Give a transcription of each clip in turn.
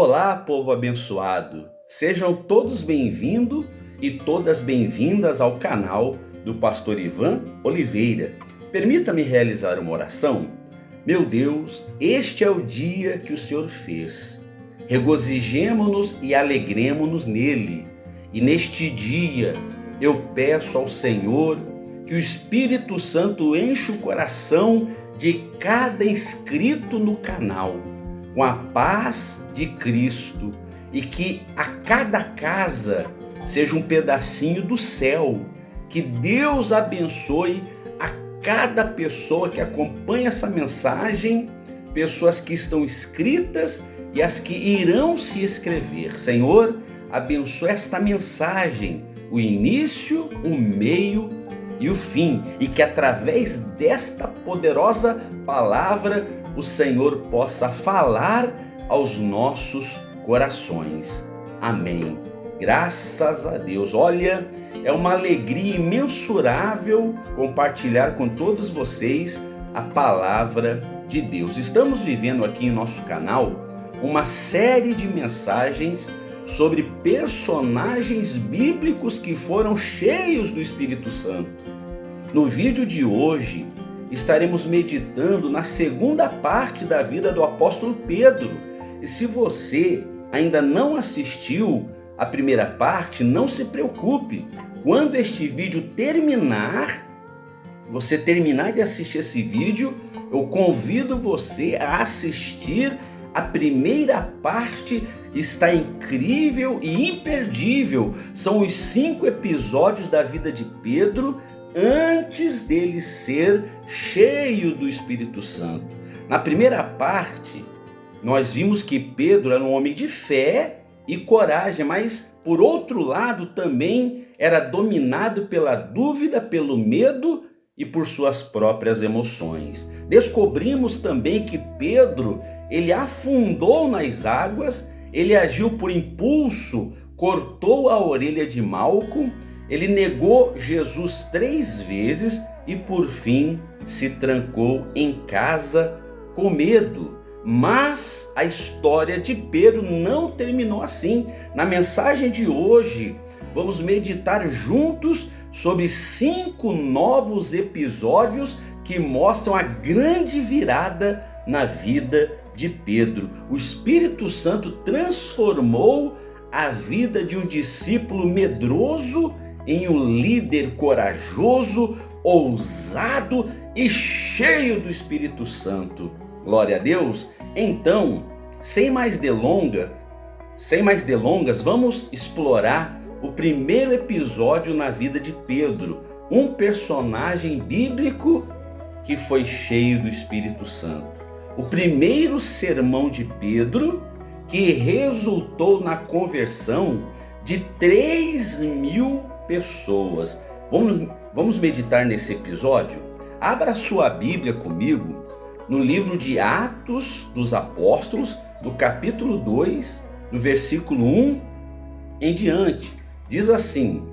Olá, povo abençoado! Sejam todos bem-vindos e todas bem-vindas ao canal do Pastor Ivan Oliveira. Permita-me realizar uma oração. Meu Deus, este é o dia que o Senhor fez. Regozijemo-nos e alegremo-nos nele. E neste dia eu peço ao Senhor que o Espírito Santo enche o coração de cada inscrito no canal com a paz de Cristo e que a cada casa seja um pedacinho do céu. Que Deus abençoe a cada pessoa que acompanha essa mensagem, pessoas que estão inscritas e as que irão se inscrever. Senhor, abençoe esta mensagem, o início, o meio e o fim, e que através desta poderosa palavra o Senhor possa falar aos nossos corações. Amém. Graças a Deus. Olha, é uma alegria imensurável compartilhar com todos vocês a palavra de Deus. Estamos vivendo aqui em nosso canal uma série de mensagens sobre personagens bíblicos que foram cheios do Espírito Santo. No vídeo de hoje, estaremos meditando na segunda parte da vida do apóstolo Pedro. E se você ainda não assistiu a primeira parte, não se preocupe. Quando este vídeo terminar, você terminar de assistir esse vídeo, eu convido você a assistir a primeira parte. Está incrível e imperdível. São os 5 episódios da vida de Pedro antes dele ser cheio do Espírito Santo. Na primeira parte, nós vimos que Pedro era um homem de fé e coragem, mas por outro lado também era dominado pela dúvida, pelo medo e por suas próprias emoções. Descobrimos também que Pedro, ele afundou nas águas, ele agiu por impulso, cortou a orelha de Malco, ele negou Jesus 3 vezes e por fim se trancou em casa com medo. Mas a história de Pedro não terminou assim. Na mensagem de hoje, vamos meditar juntos sobre 5 novos episódios que mostram a grande virada na vida de Pedro. O Espírito Santo transformou a vida de um discípulo medroso em um líder corajoso, ousado e cheio do Espírito Santo. Glória a Deus! Então, sem mais delongas, vamos explorar o primeiro episódio na vida de Pedro, um personagem bíblico que foi cheio do Espírito Santo. O primeiro sermão de Pedro, que resultou na conversão de 3.000 pessoas. Vamos meditar nesse episódio? Abra sua Bíblia comigo no livro de Atos dos Apóstolos, no capítulo 2, no versículo 1 em diante. Diz assim,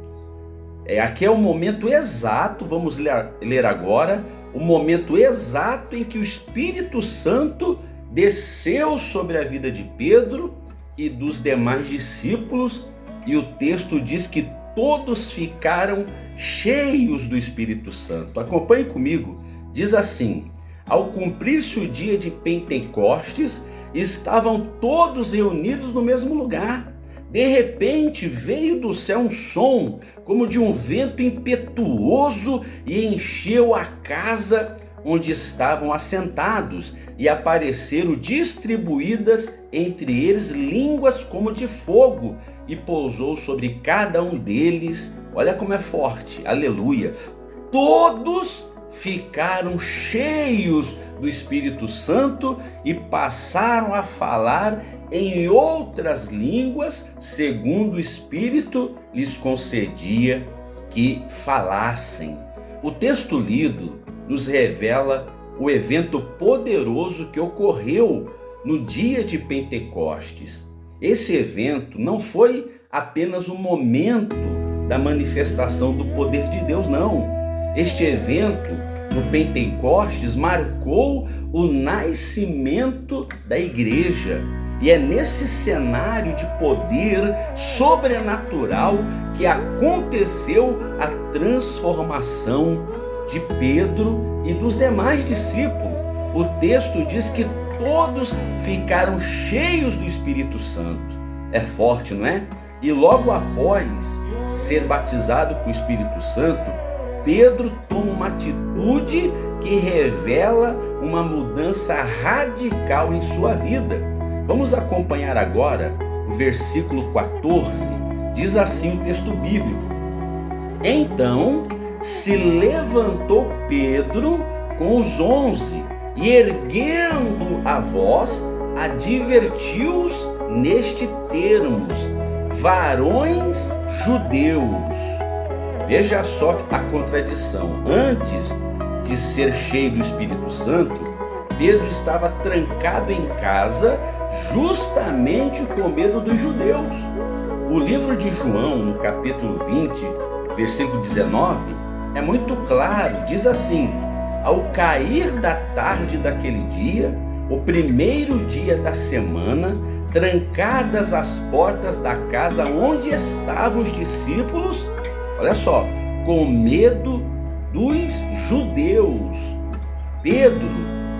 aqui é o momento exato, vamos ler agora, o momento exato em que o Espírito Santo desceu sobre a vida de Pedro e dos demais discípulos, e o texto diz que todos ficaram cheios do Espírito Santo. Acompanhe comigo. Diz assim: ao cumprir-se o dia de Pentecostes, estavam todos reunidos no mesmo lugar. De repente veio do céu um som como de um vento impetuoso e encheu a casa onde estavam assentados, e apareceram distribuídas entre eles línguas como de fogo, e pousou sobre cada um deles. Olha como é forte, aleluia. Todos ficaram cheios do Espírito Santo e passaram a falar em outras línguas, segundo o Espírito lhes concedia que falassem. O texto lido nos revela o evento poderoso que ocorreu no dia de Pentecostes. Esse evento não foi apenas um momento da manifestação do poder de Deus, não. Este evento no Pentecostes marcou o nascimento da igreja. E é nesse cenário de poder sobrenatural que aconteceu a transformação de Pedro e dos demais discípulos. O texto diz que todos ficaram cheios do Espírito Santo. É forte, não é? E logo após ser batizado com o Espírito Santo, Pedro toma uma atitude que revela uma mudança radical em sua vida. Vamos acompanhar agora o versículo 14. Diz assim o texto bíblico: Então se levantou Pedro com os 11 e, erguendo a voz, advertiu-os neste termos: varões judeus. Veja só a contradição. Antes de ser cheio do Espírito Santo, Pedro estava trancado em casa justamente com medo dos judeus. O livro de João, no capítulo 20, versículo 19, é muito claro. Diz assim: ao cair da tarde daquele dia, o primeiro dia da semana, trancadas as portas da casa onde estavam os discípulos, olha só, com medo dos judeus, Pedro,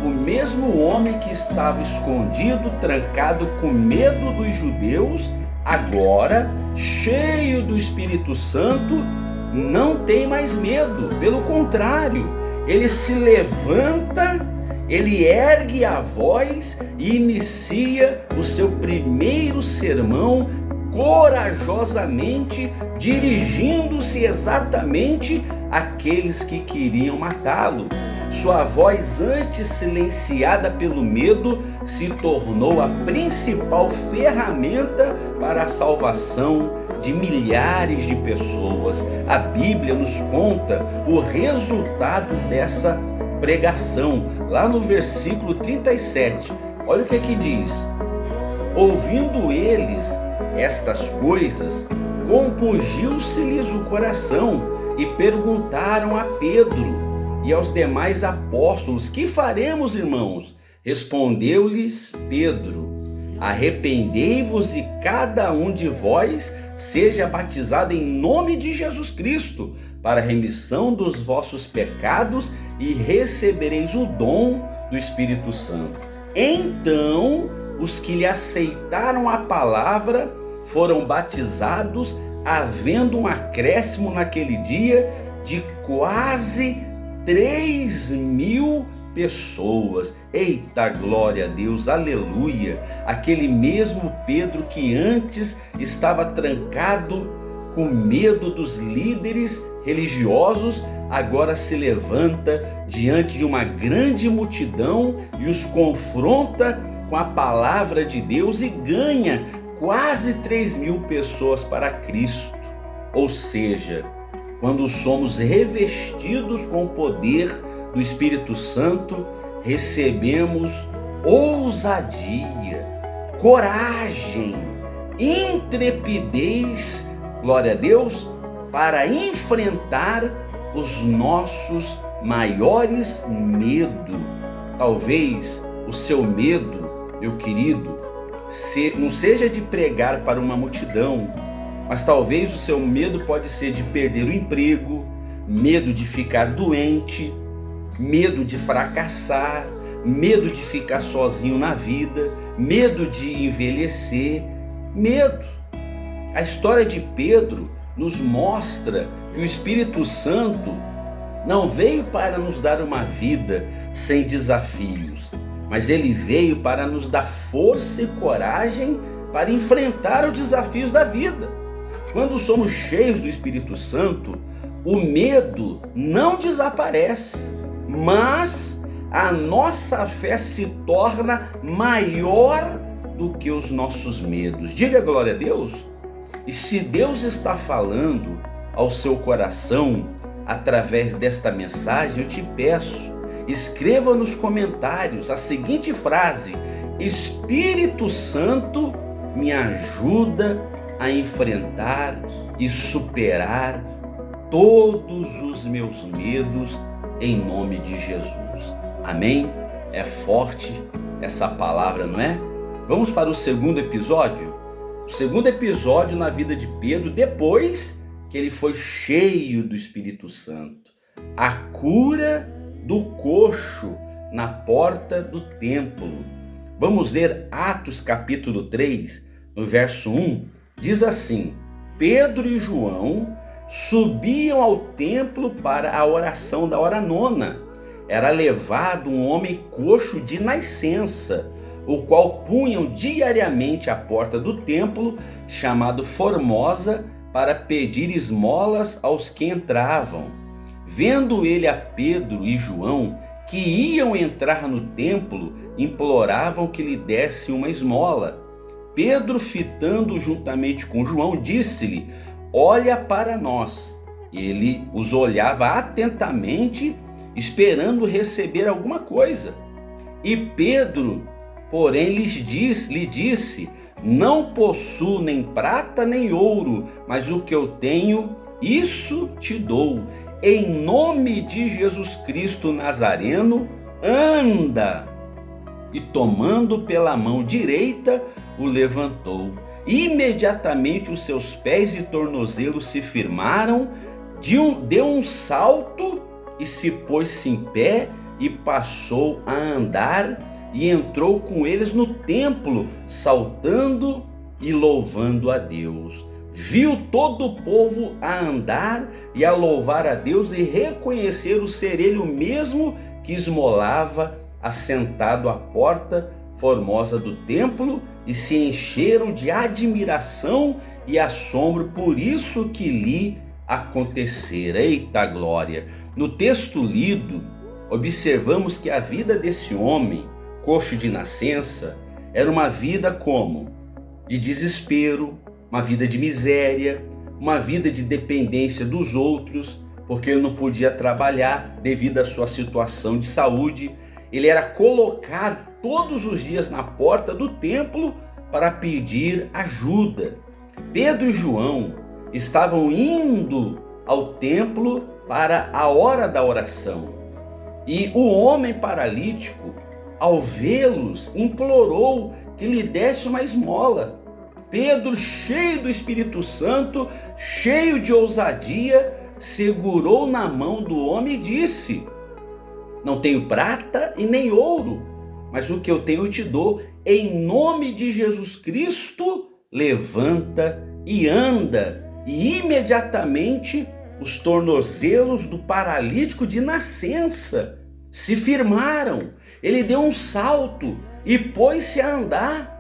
o mesmo homem que estava escondido, trancado com medo dos judeus, agora, cheio do Espírito Santo, não tem mais medo. Pelo contrário, ele se levanta, ele ergue a voz e inicia o seu primeiro sermão corajosamente, dirigindo-se exatamente àqueles que queriam matá-lo. Sua voz, antes silenciada pelo medo, se tornou a principal ferramenta para a salvação de milhares de pessoas. A Bíblia nos conta o resultado dessa pregação, lá no versículo 37. Olha o que diz: ouvindo eles estas coisas, compungiu-se-lhes o coração e perguntaram a Pedro e aos demais apóstolos: que faremos, irmãos? Respondeu-lhes Pedro: arrependei-vos e cada um de vós seja batizado em nome de Jesus Cristo para a remissão dos vossos pecados e recebereis o dom do Espírito Santo. Então os que lhe aceitaram a palavra foram batizados, havendo um acréscimo naquele dia de quase 3.000 pessoas. Eita, glória a Deus, aleluia! Aquele mesmo Pedro que antes estava trancado com medo dos líderes religiosos, agora se levanta diante de uma grande multidão e os confronta com a palavra de Deus e ganha quase 3.000 pessoas para Cristo. Ou seja, quando somos revestidos com o poder do Espírito Santo, recebemos ousadia, coragem, intrepidez, glória a Deus, para enfrentar os nossos maiores medos. Talvez o seu medo, meu querido, não seja de pregar para uma multidão, mas talvez o seu medo pode ser de perder o emprego, medo de ficar doente, medo de fracassar, medo de ficar sozinho na vida, medo de envelhecer, medo. A história de Pedro nos mostra que o Espírito Santo não veio para nos dar uma vida sem desafios, mas ele veio para nos dar força e coragem para enfrentar os desafios da vida. Quando somos cheios do Espírito Santo, o medo não desaparece, mas a nossa fé se torna maior do que os nossos medos. Diga glória a Deus. E se Deus está falando ao seu coração através desta mensagem, eu te peço, escreva nos comentários a seguinte frase: Espírito Santo, me ajuda a enfrentar e superar todos os meus medos em nome de Jesus. Amém? É forte essa palavra, não é? Vamos para o segundo episódio? O segundo episódio na vida de Pedro, depois que ele foi cheio do Espírito Santo. A cura do coxo na porta do templo. Vamos ler Atos capítulo 3, no verso 1. Diz assim: Pedro e João subiam ao templo para a oração da hora nona. Era levado um homem coxo de nascença, o qual punham diariamente à porta do templo, chamado Formosa, para pedir esmolas aos que entravam. Vendo ele a Pedro e João, que iam entrar no templo, imploravam que lhe desse uma esmola. Pedro, fitando juntamente com João, disse-lhe: olha para nós. Ele os olhava atentamente, esperando receber alguma coisa. E Pedro, porém, lhe disse: não possuo nem prata nem ouro, mas o que eu tenho, isso te dou. Em nome de Jesus Cristo Nazareno, anda! E tomando pela mão direita, o levantou. Imediatamente os seus pés e tornozelos se firmaram, deu um salto e se pôs-se em pé e passou a andar e entrou com eles no templo, saltando e louvando a Deus. Viu todo o povo a andar e a louvar a Deus e reconhecer o ser ele o mesmo que esmolava assentado à porta formosa do templo, e se encheram de admiração e assombro por isso que lhe acontecera. Eita glória! No texto lido, observamos que a vida desse homem, coxo de nascença, era uma vida como? De desespero, uma vida de miséria, uma vida de dependência dos outros, porque ele não podia trabalhar devido à sua situação de saúde. Ele era colocado todos os dias na porta do templo para pedir ajuda. Pedro e João estavam indo ao templo para a hora da oração. E o homem paralítico, ao vê-los, implorou que lhe desse uma esmola. Pedro, cheio do Espírito Santo, cheio de ousadia, segurou na mão do homem e disse: não tenho prata e nem ouro, mas o que eu tenho eu te dou. Em nome de Jesus Cristo, levanta e anda. E imediatamente os tornozelos do paralítico de nascença se firmaram. Ele deu um salto e pôs-se a andar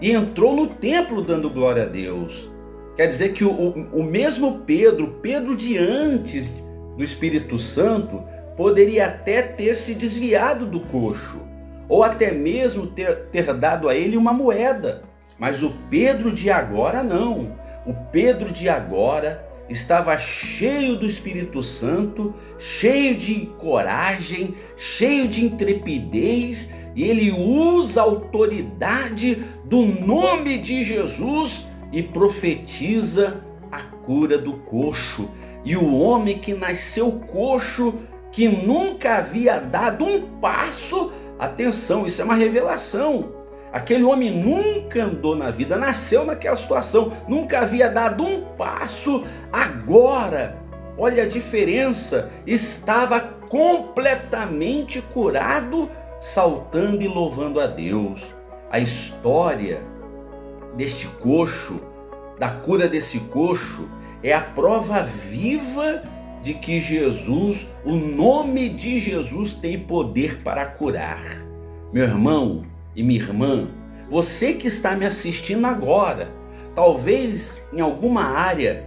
e entrou no templo dando glória a Deus. Quer dizer que o mesmo Pedro de antes do Espírito Santo, poderia até ter se desviado do coxo, ou até mesmo ter dado a ele uma moeda. Mas o Pedro de agora não. O Pedro de agora estava cheio do Espírito Santo, cheio de coragem, cheio de intrepidez, e ele usa a autoridade do nome de Jesus e profetiza a cura do coxo. E o homem que nasceu coxo, que nunca havia dado um passo, atenção, isso é uma revelação. Aquele homem nunca andou na vida, nasceu naquela situação, nunca havia dado um passo. Agora, olha a diferença, estava completamente curado, saltando e louvando a Deus. A história deste coxo, da cura desse coxo, é a prova viva de que Jesus, o nome de Jesus, tem poder para curar. Meu irmão e minha irmã, você que está me assistindo agora, talvez em alguma área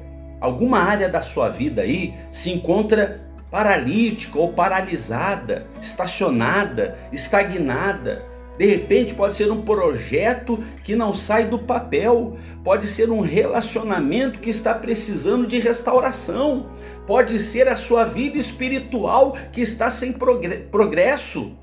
da sua vida aí se encontra paralítica ou paralisada, estacionada, estagnada. De repente pode ser um projeto que não sai do papel, pode ser um relacionamento que está precisando de restauração, pode ser a sua vida espiritual que está sem progresso.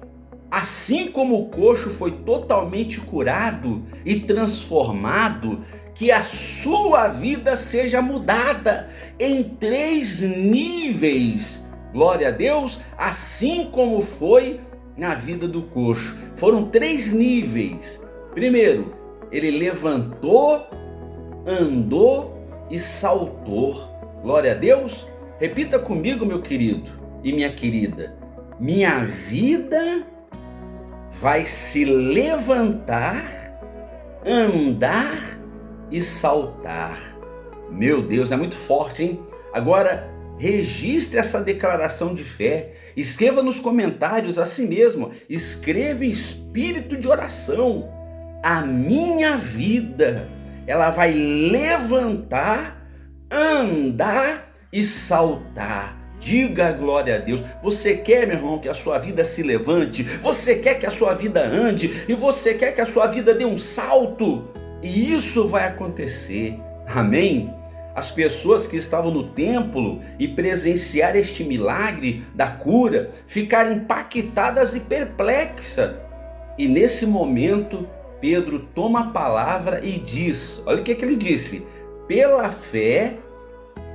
Assim como o coxo foi totalmente curado e transformado, que a sua vida seja mudada em 3 níveis. Glória a Deus, assim como foi na vida do coxo. Foram 3 níveis. Primeiro, ele levantou, andou e saltou. Glória a Deus. Repita comigo, meu querido e minha querida. Minha vida vai se levantar, andar e saltar. Meu Deus, é muito forte, hein? Agora, registre essa declaração de fé. Escreva nos comentários assim mesmo. Escreva em espírito de oração. A minha vida, ela vai levantar, andar e saltar. Diga glória a Deus. Você quer, meu irmão, que a sua vida se levante? Você quer que a sua vida ande? E você quer que a sua vida dê um salto? E isso vai acontecer. Amém? As pessoas que estavam no templo e presenciaram este milagre da cura ficaram impactadas e perplexas. E nesse momento, Pedro toma a palavra e diz, olha o que ele disse: pela fé,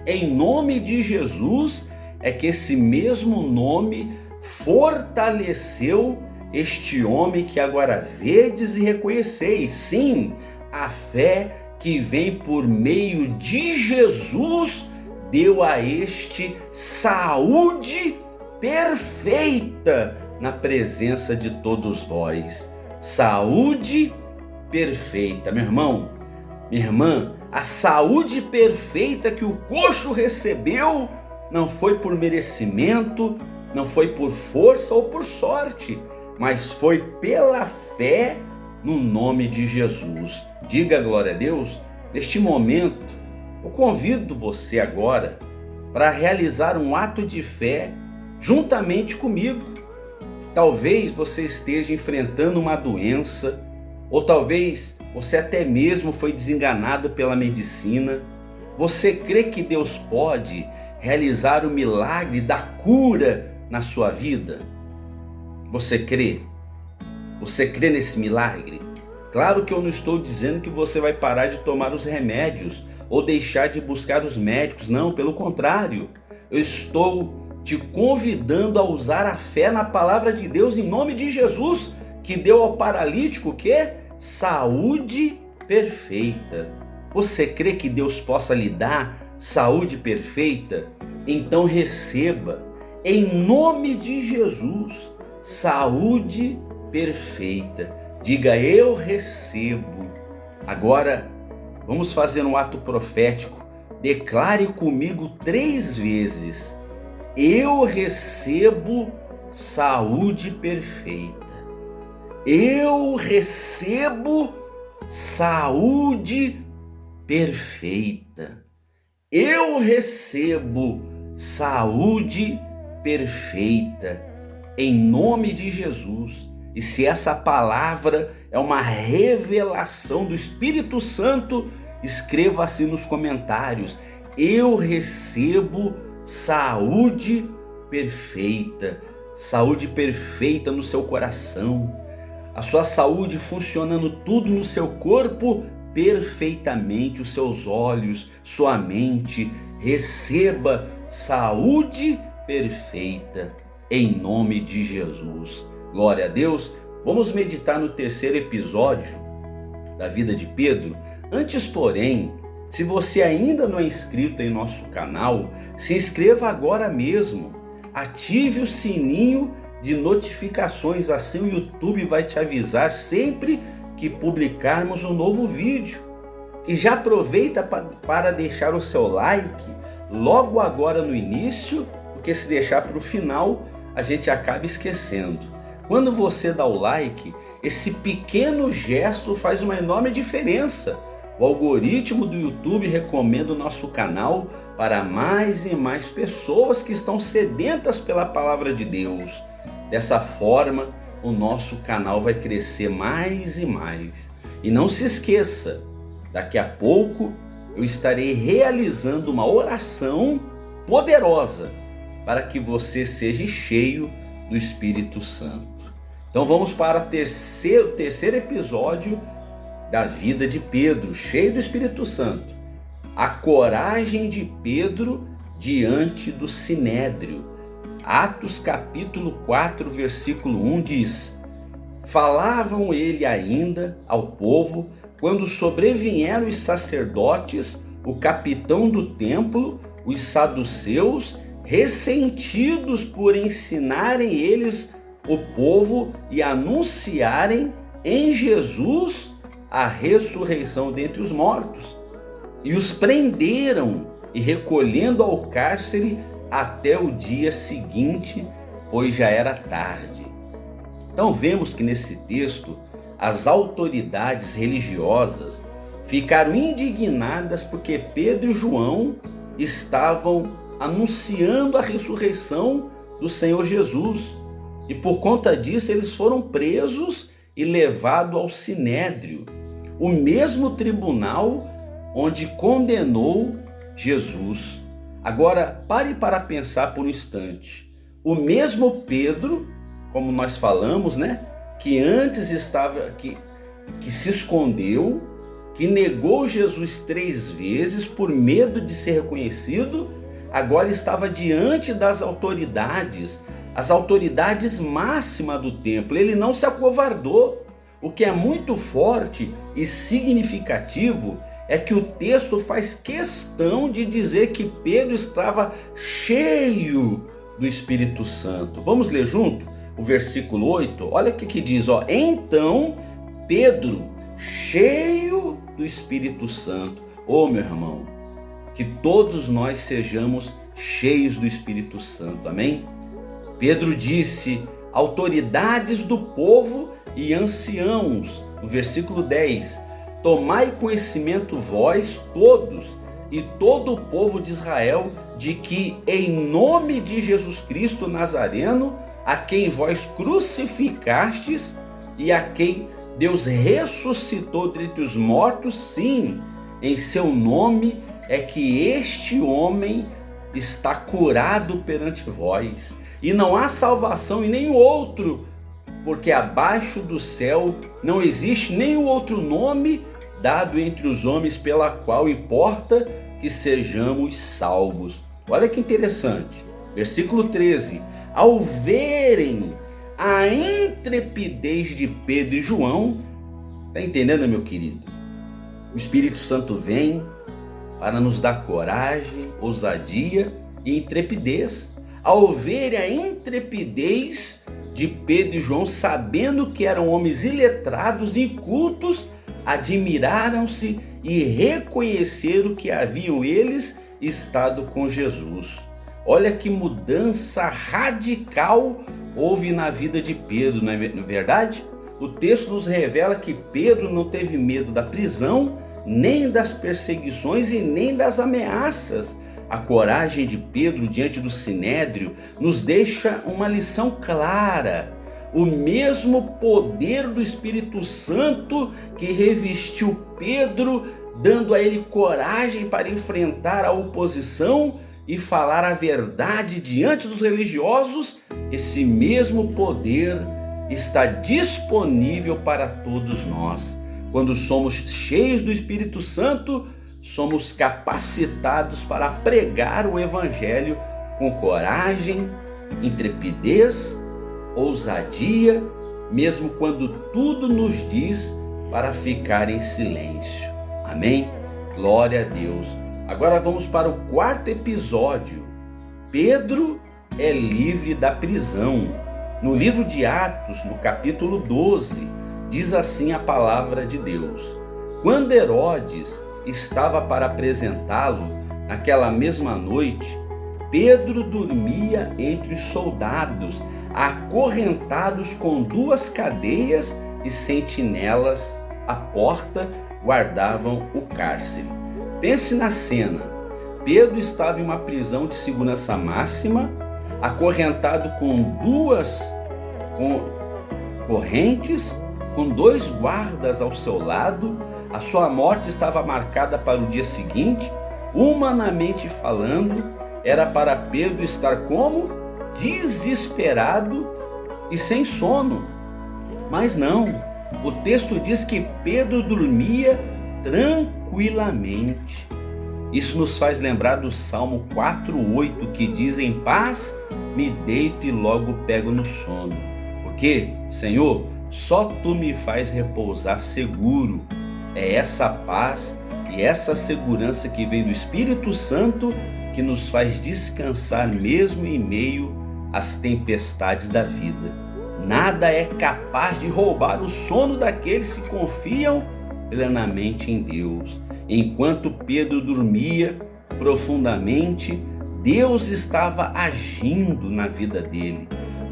em nome de Jesus, é que esse mesmo nome fortaleceu este homem que agora vedes e reconheceis. Sim, a fé que vem por meio de Jesus deu a este saúde perfeita na presença de todos vós. Saúde perfeita, meu irmão, minha irmã, a saúde perfeita que o coxo recebeu não foi por merecimento, não foi por força ou por sorte, mas foi pela fé no nome de Jesus. Diga glória a Deus. Neste momento, eu convido você agora para realizar um ato de fé juntamente comigo. Talvez você esteja enfrentando uma doença, ou talvez você até mesmo foi desenganado pela medicina. Você crê que Deus pode realizar o milagre da cura na sua vida? Você crê? Você crê nesse milagre? Claro que eu não estou dizendo que você vai parar de tomar os remédios ou deixar de buscar os médicos. Não, pelo contrário. Eu estou te convidando a usar a fé na palavra de Deus em nome de Jesus, que deu ao paralítico o quê? Saúde perfeita. Você crê que Deus possa lhe dar saúde perfeita? Então receba, em nome de Jesus, saúde perfeita. Diga: eu recebo. Agora, vamos fazer um ato profético. Declare comigo 3 vezes: eu recebo saúde perfeita. Eu recebo saúde perfeita. Eu recebo saúde perfeita. Em nome de Jesus. E se essa palavra é uma revelação do Espírito Santo, escreva assim nos comentários: eu recebo saúde perfeita. Saúde perfeita no seu coração. A sua saúde funcionando tudo no seu corpo perfeitamente. Os seus olhos, sua mente. Receba saúde perfeita em nome de Jesus. Glória a Deus. Vamos meditar no 3º episódio da vida de Pedro. Antes, porém, se você ainda não é inscrito em nosso canal, se inscreva agora mesmo. Ative o sininho de notificações, assim o YouTube vai te avisar sempre que publicarmos um novo vídeo. E já aproveita para deixar o seu like logo agora no início, porque se deixar para o final, a gente acaba esquecendo. Quando você dá o like, esse pequeno gesto faz uma enorme diferença. O algoritmo do YouTube recomenda o nosso canal para mais e mais pessoas que estão sedentas pela palavra de Deus. Dessa forma, o nosso canal vai crescer mais e mais. E não se esqueça, daqui a pouco eu estarei realizando uma oração poderosa para que você seja cheio do Espírito Santo. Então vamos para o terceiro episódio da vida de Pedro, cheio do Espírito Santo. A coragem de Pedro diante do Sinédrio. Atos capítulo 4, versículo 1 diz: Falavam ele ainda ao povo, quando sobrevieram os sacerdotes, o capitão do templo, os saduceus, ressentidos por ensinarem eles o povo e anunciarem em Jesus a ressurreição dentre os mortos. E os prenderam e recolhendo ao cárcere até o dia seguinte, pois já era tarde. Então vemos que nesse texto as autoridades religiosas ficaram indignadas porque Pedro e João estavam anunciando a ressurreição do Senhor Jesus. E por conta disso eles foram presos e levados ao Sinédrio, o mesmo tribunal onde condenou Jesus. Agora pare para pensar por um instante. O mesmo Pedro, como nós falamos, que antes estava, que se escondeu, que negou Jesus 3 vezes por medo de ser reconhecido, agora estava diante das autoridades, as autoridades máximas do templo. Ele não se acovardou. O que é muito forte e significativo é que o texto faz questão de dizer que Pedro estava cheio do Espírito Santo. Vamos ler junto o versículo 8? Olha o que diz, ó. Então Pedro, cheio do Espírito Santo. Ô meu irmão, que todos nós sejamos cheios do Espírito Santo, amém? Pedro disse: autoridades do povo e anciãos, no versículo 10, tomai conhecimento vós todos e todo o povo de Israel, de que em nome de Jesus Cristo Nazareno, a quem vós crucificastes e a quem Deus ressuscitou dentre os mortos, sim, em seu nome é que este homem está curado perante vós. E não há salvação em nenhum outro, porque abaixo do céu não existe nenhum outro nome dado entre os homens pela qual importa que sejamos salvos. Olha que interessante, versículo 13. Ao verem a intrepidez de Pedro e João, está entendendo, meu querido? O Espírito Santo vem para nos dar coragem, ousadia e intrepidez. Ao verem a intrepidez de Pedro e João, sabendo que eram homens iletrados e incultos, admiraram-se e reconheceram que haviam eles estado com Jesus. Olha que mudança radical houve na vida de Pedro, não é verdade? O texto nos revela que Pedro não teve medo da prisão, nem das perseguições e nem das ameaças. A coragem de Pedro diante do Sinédrio nos deixa uma lição clara. O mesmo poder do Espírito Santo que revestiu Pedro, dando a ele coragem para enfrentar a oposição e falar a verdade diante dos religiosos, esse mesmo poder está disponível para todos nós. Quando somos cheios do Espírito Santo, somos capacitados para pregar o Evangelho com coragem, intrepidez, ousadia, mesmo quando tudo nos diz para ficar em silêncio. Amém? Glória a Deus. Agora vamos para o 4º episódio. Pedro é livre da prisão. No livro de Atos, no capítulo 12, diz assim a palavra de Deus: quando Herodes estava para apresentá-lo, naquela mesma noite, Pedro dormia entre os soldados, acorrentados com 2 cadeias, e sentinelas à porta guardavam o cárcere. Pense na cena. Pedro estava em uma prisão de segurança máxima, acorrentado com 2 correntes, com 2 guardas ao seu lado. A sua morte estava marcada para o dia seguinte. Humanamente falando, era para Pedro estar como? Desesperado e sem sono. Mas não, o texto diz que Pedro dormia tranquilamente. Isso nos faz lembrar do Salmo 4:8, que diz: em paz me deito e logo pego no sono. Porque, Senhor, só tu me faz repousar seguro. É essa paz e essa segurança que vem do Espírito Santo que nos faz descansar mesmo em meio às tempestades da vida. Nada é capaz de roubar o sono daqueles que confiam plenamente em Deus. Enquanto Pedro dormia profundamente, Deus estava agindo na vida dele.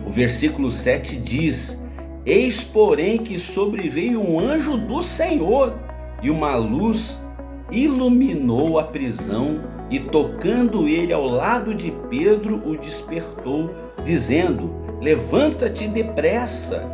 O versículo 7 diz: eis, porém, que sobreveio um anjo do Senhor, e uma luz iluminou a prisão, e tocando ele ao lado de Pedro, o despertou, dizendo: levanta-te depressa.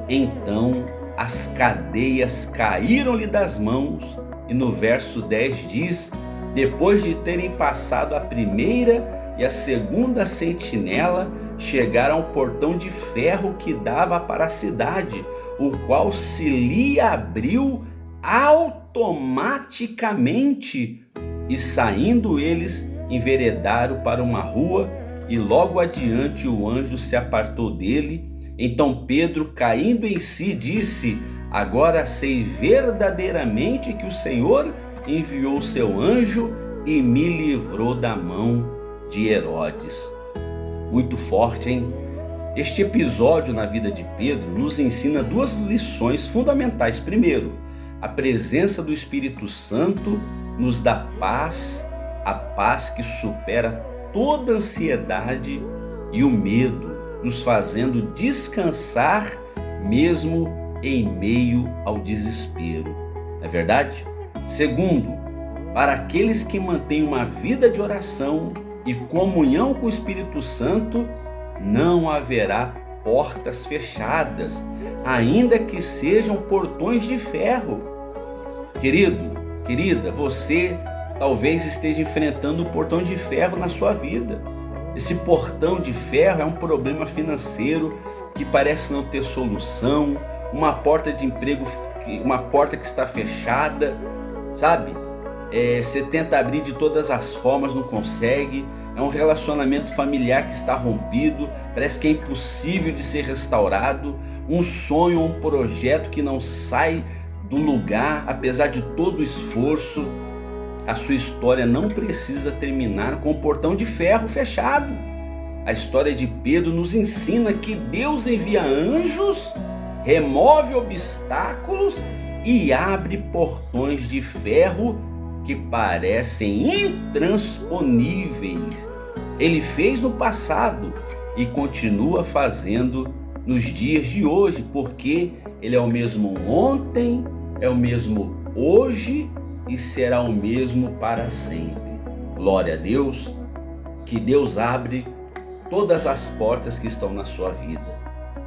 Então as cadeias caíram-lhe das mãos. E no verso 10 diz: depois de terem passado a primeira e a segunda sentinela, chegaram ao portão de ferro que dava para a cidade, o qual se lhe abriu automaticamente, e saindo eles enveredaram para uma rua, e logo adiante o anjo se apartou dele. Então Pedro, caindo em si, disse: agora sei verdadeiramente que o Senhor enviou seu anjo e me livrou da mão de Herodes. Muito forte, hein? Este episódio na vida de Pedro nos ensina duas lições fundamentais. Primeiro, a presença do Espírito Santo nos dá paz, a paz que supera toda a ansiedade e o medo, nos fazendo descansar mesmo em meio ao desespero. Não é verdade? Segundo, para aqueles que mantêm uma vida de oração e comunhão com o Espírito Santo, não haverá portas fechadas, ainda que sejam portões de ferro. Querido, querida, você talvez esteja enfrentando um portão de ferro na sua vida. Esse portão de ferro é um problema financeiro que parece não ter solução, uma porta de emprego, uma porta que está fechada, sabe? Você tenta abrir de todas as formas, não consegue. É um relacionamento familiar que está rompido, parece que é impossível de ser restaurado. Um sonho, um projeto que não sai do lugar, apesar de todo o esforço. A sua história não precisa terminar com o portão de ferro fechado. A história de Pedro nos ensina que Deus envia anjos, remove obstáculos e abre portões de ferro que parecem intransponíveis. Ele fez no passado e continua fazendo nos dias de hoje, porque Ele é o mesmo ontem, é o mesmo hoje e será o mesmo para sempre. Glória a Deus, que Deus abre todas as portas que estão na sua vida.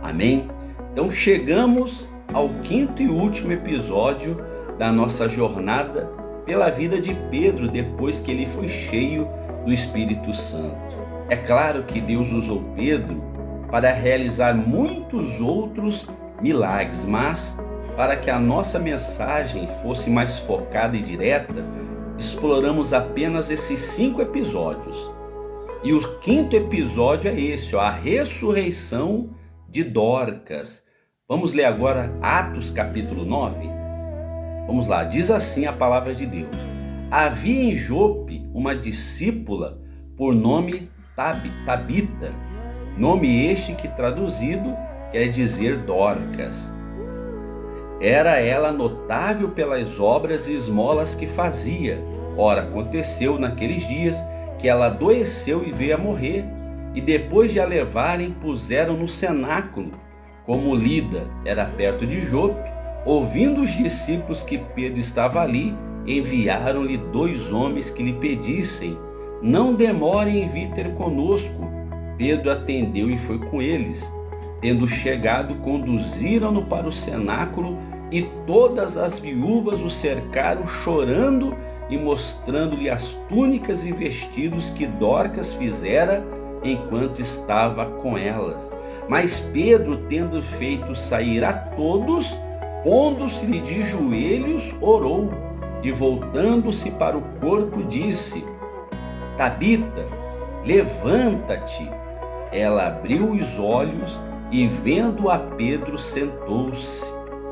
Amém? Então chegamos ao quinto e último episódio da nossa jornada pela vida de Pedro, depois que ele foi cheio do Espírito Santo. É claro que Deus usou Pedro para realizar muitos outros milagres, mas para que a nossa mensagem fosse mais focada e direta, exploramos apenas esses 5 episódios. E o quinto episódio é esse, a ressurreição de Dorcas. Vamos ler agora Atos capítulo 9? Vamos lá, diz assim a palavra de Deus: havia em Jope uma discípula por nome Tabita, nome este que traduzido quer dizer Dorcas. Era ela notável pelas obras e esmolas que fazia. Ora, aconteceu naqueles dias que ela adoeceu e veio a morrer, e depois de a levarem, puseram no cenáculo. Como Lida era perto de Jope, ouvindo os discípulos que Pedro estava ali, enviaram-lhe 2 homens que lhe pedissem: não demorem em vir ter conosco. Pedro atendeu e foi com eles. Tendo chegado, conduziram-no para o cenáculo, e todas as viúvas o cercaram, chorando e mostrando-lhe as túnicas e vestidos que Dorcas fizera enquanto estava com elas. Mas Pedro, tendo feito sair a todos, pondo-se-lhe de joelhos, orou, e voltando-se para o corpo, disse: Tabita, levanta-te. Ela abriu os olhos e vendo a Pedro sentou-se.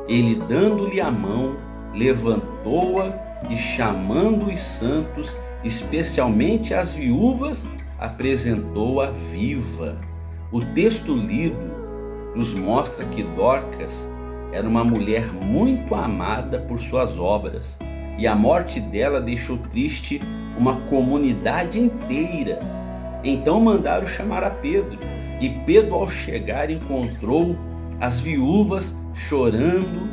Ele, dando-lhe a mão, levantou-a e, chamando os santos, especialmente as viúvas, apresentou-a viva. O texto lido nos mostra que Dorcas era uma mulher muito amada por suas obras, e a morte dela deixou triste uma comunidade inteira. Então mandaram chamar a Pedro, e Pedro, ao chegar, encontrou as viúvas chorando,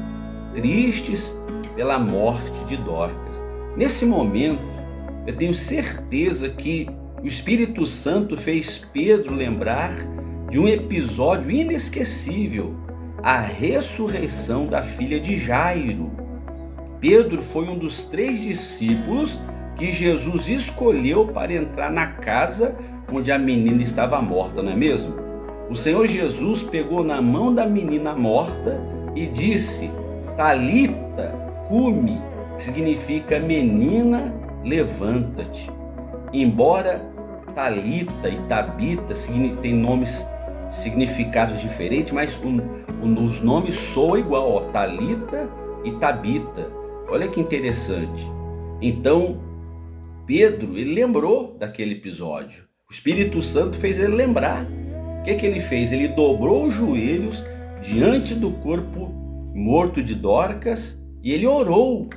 tristes pela morte de Dorcas. Nesse momento, eu tenho certeza que o Espírito Santo fez Pedro lembrar de um episódio inesquecível, a ressurreição da filha de Jairo. Pedro foi um dos 3 discípulos que Jesus escolheu para entrar na casa onde a menina estava morta, não é mesmo? O Senhor Jesus pegou na mão da menina morta e disse: Talita cumi, que significa menina, levanta-te. Embora Talita e Tabita têm nomes, significados diferentes, mas os nomes soam igual, ó, Talita e Tabita. Olha que interessante. Então, Pedro, ele lembrou daquele episódio. O Espírito Santo fez ele lembrar. O que ele fez? Ele dobrou os joelhos diante do corpo morto de Dorcas e ele orou.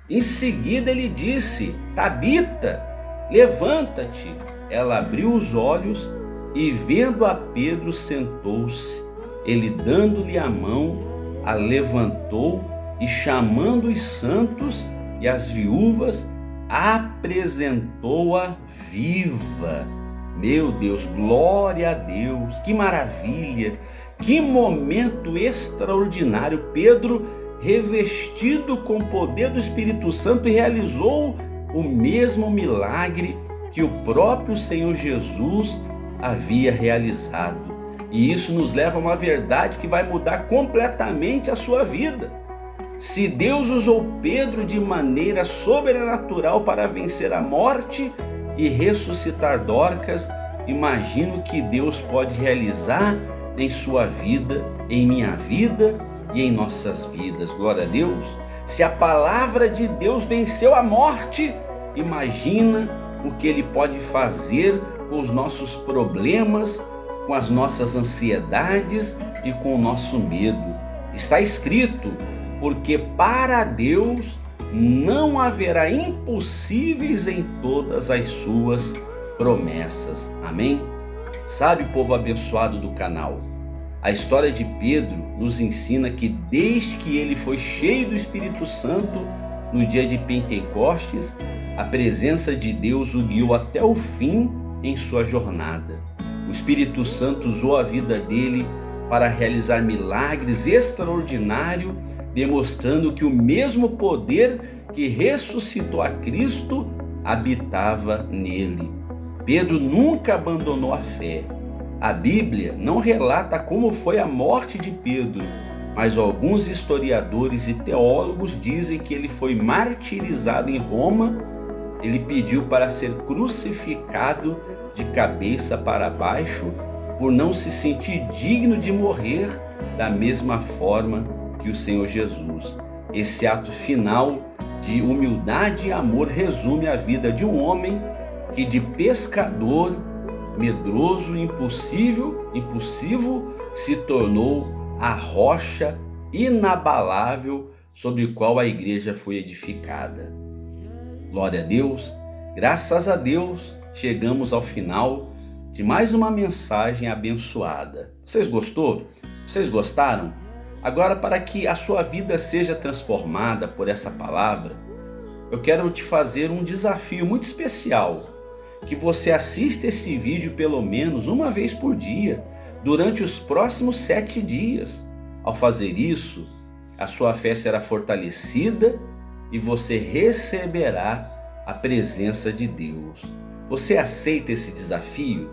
Em seguida ele disse: Tabita, levanta-te. Ela abriu os olhos e, vendo a Pedro, sentou-se. Ele, dando-lhe a mão, a levantou e, chamando os santos e as viúvas, apresentou-a viva. Meu Deus, glória a Deus, que maravilha, que momento extraordinário. Pedro, revestido com o poder do Espírito Santo, realizou o mesmo milagre que o próprio Senhor Jesus havia realizado. E isso nos leva a uma verdade que vai mudar completamente a sua vida. Se Deus usou Pedro de maneira sobrenatural para vencer a morte e ressuscitar Dorcas, imagino que Deus pode realizar em sua vida, em minha vida e em nossas vidas. Glória a Deus. Se a palavra de Deus venceu a morte, imagina o que Ele pode fazer com os nossos problemas, com as nossas ansiedades e com o nosso medo. Está escrito: porque para Deus não haverá impossíveis em todas as suas promessas. Amém? Sabe, povo abençoado do canal, a história de Pedro nos ensina que desde que ele foi cheio do Espírito Santo no dia de Pentecostes, a presença de Deus o guiou até o fim em sua jornada. O Espírito Santo usou a vida dele para realizar milagres extraordinários, demonstrando que o mesmo poder que ressuscitou a Cristo habitava nele. Pedro nunca abandonou a fé. A Bíblia não relata como foi a morte de Pedro, mas alguns historiadores e teólogos dizem que ele foi martirizado em Roma. Ele pediu para ser crucificado de cabeça para baixo, por não se sentir digno de morrer da mesma forma que o Senhor Jesus. Esse ato final de humildade e amor resume a vida de um homem que, de pescador, medroso e impulsivo, se tornou a rocha inabalável sobre a qual a igreja foi edificada. Glória a Deus, graças a Deus, chegamos ao final de mais uma mensagem abençoada. Vocês gostou? Vocês gostaram? Agora, para que a sua vida seja transformada por essa palavra, eu quero te fazer um desafio muito especial, que você assista esse vídeo pelo menos uma vez por dia, durante os próximos 7 dias. Ao fazer isso, a sua fé será fortalecida e você receberá a presença de Deus. Você aceita esse desafio?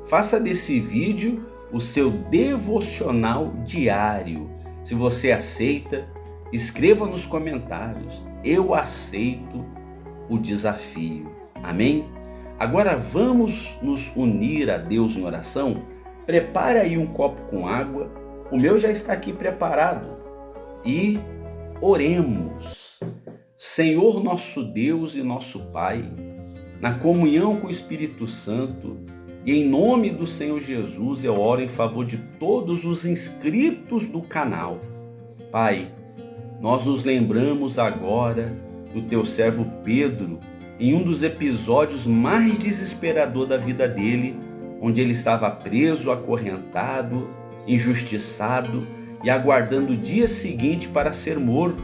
Faça desse vídeo o seu devocional diário. Se você aceita, escreva nos comentários: eu aceito o desafio. Amém? Agora vamos nos unir a Deus em oração. Prepare aí um copo com água O meu já está aqui preparado. E oremos. Senhor nosso Deus e nosso Pai, na comunhão com o Espírito Santo, e em nome do Senhor Jesus, eu oro em favor de todos os inscritos do canal. Pai, nós nos lembramos agora do teu servo Pedro, em um dos episódios mais desesperadores da vida dele, onde ele estava preso, acorrentado, injustiçado e aguardando o dia seguinte para ser morto.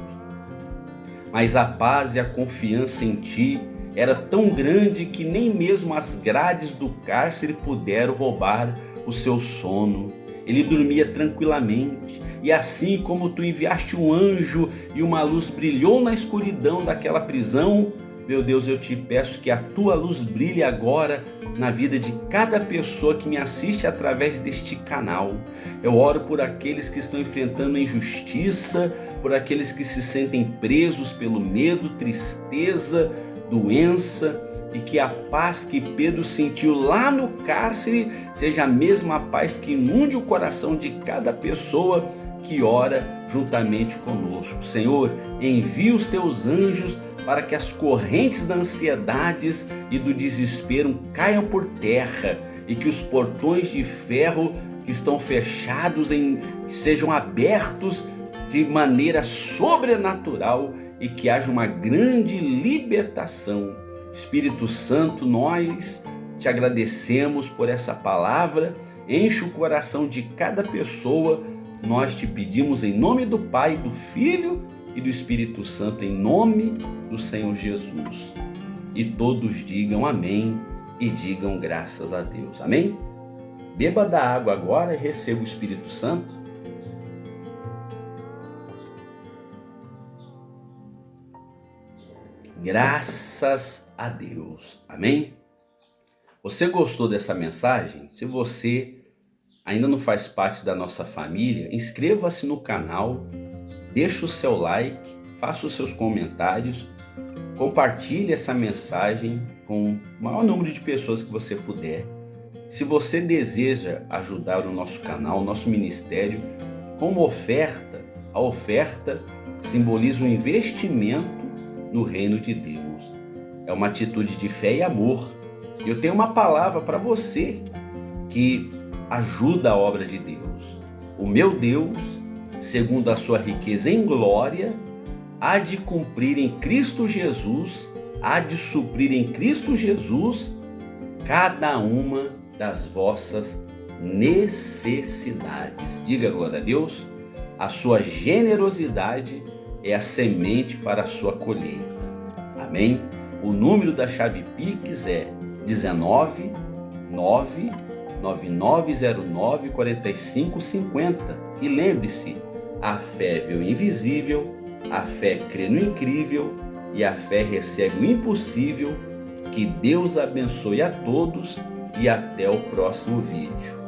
Mas a paz e a confiança em ti era tão grande que nem mesmo as grades do cárcere puderam roubar o seu sono. Ele dormia tranquilamente, e assim como tu enviaste um anjo e uma luz brilhou na escuridão daquela prisão, meu Deus, eu te peço que a tua luz brilhe agora na vida de cada pessoa que me assiste através deste canal. Eu oro por aqueles que estão enfrentando injustiça, por aqueles que se sentem presos pelo medo, tristeza, doença, e que a paz que Pedro sentiu lá no cárcere seja a mesma paz que inunde o coração de cada pessoa que ora juntamente conosco. Senhor, envia os teus anjos para que as correntes da ansiedade e do desespero caiam por terra e que os portões de ferro que estão fechados sejam abertos de maneira sobrenatural e que haja uma grande libertação. Espírito Santo, nós te agradecemos por essa palavra, enche o coração de cada pessoa. Nós te pedimos em nome do Pai, do Filho e do Espírito Santo, em nome do Senhor Jesus. E todos digam amém e digam graças a Deus. Amém? Beba da água agora e receba o Espírito Santo. Graças a Deus. Amém? Você gostou dessa mensagem? Se você ainda não faz parte da nossa família, inscreva-se no canal, deixe o seu like, faça os seus comentários, compartilhe essa mensagem com o maior número de pessoas que você puder. Se você deseja ajudar o nosso canal, o nosso ministério, com uma oferta, a oferta simboliza um investimento no reino de Deus. É uma atitude de fé e amor. Eu tenho uma palavra para você que ajuda a obra de Deus. O meu Deus, segundo a sua riqueza em glória, há de cumprir em Cristo Jesus, há de suprir em Cristo Jesus cada uma das vossas necessidades. Diga glória a Deus. A sua generosidade é a semente para a sua colheita. Amém? O número da chave Pix é 19 99909 4550. E lembre-se, a fé vê o invisível, a fé crê no incrível e a fé recebe o impossível. Que Deus abençoe a todos e até o próximo vídeo.